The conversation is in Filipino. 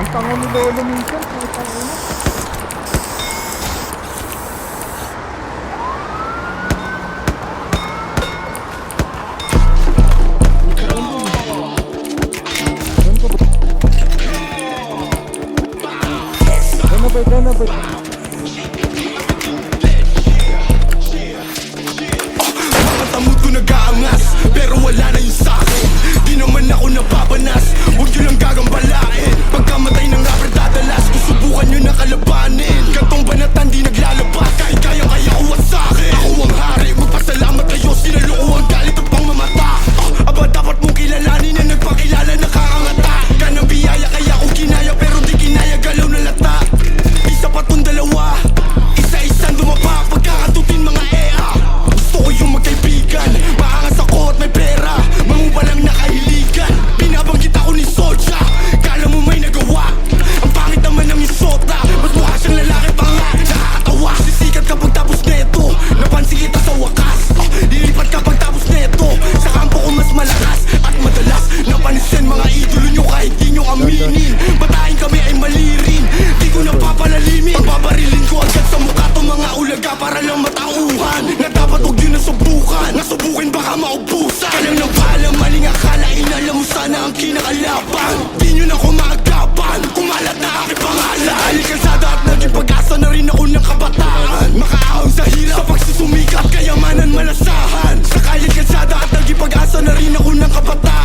Ang tanga ni Lolo minsan, putang ina. Ganabay. Mga tamod ko nag-aangas, pero wala na yung sakin. Di naman ako napapanas, huwag nyo lang gagambalain. Pagkamatay ng rapper dadalas, kung subukan nyo na kalabanin. Gantong banatan di naglalabas, kahit kaya uwat sa'kin. Ako ang hari, magpasalamat kayo, sinalo ko ang galit at pang mamata. Aba dapat mong kilalanin na nagpakilala nakakangata. Kanang biyaya kaya ko kinaya, pero di kinaya galaw na lata. Isa pa tong dalawa, isa-isang dumapa, pagkakatutin mga EA. Gusto ko yung magkaibigan, maangas ako at may pera, mangupa lang nakahiligan. Binabanggit ako ni Soja, kala mo may nagawa. Ang pangit naman ng isota, mas mukha siyang lalaki pa nga. Nakakatawa, sisikat kapag tapos neto, napansin kita sa wakas. Lilipat kapag tapos neto, sa kampo ko mas malakas. At madalas, napansin mga idolo nyo kahit di nyo aminin. Batahin kami ay mali rin, di ko napapalalimin. Pagbabarilin ko agad sa mukha to mga ulaga para lang matauhan. Na dapat huwag yun nasubukan, nasubukin baka maubusan. Kalang nang paalam, maling akala, inalam mo sana ang kinakalaban. Di nyo na kumagapan, kumalat na aking pangalan. Dahil kalsada at naging pag-asa na rin ako ng kabataan. Makaahon sa hirap, sa pagsusumikat, kayamanan malasahan. Sa kalye kalsada at naging pag-asa na rin ako ng kabataan.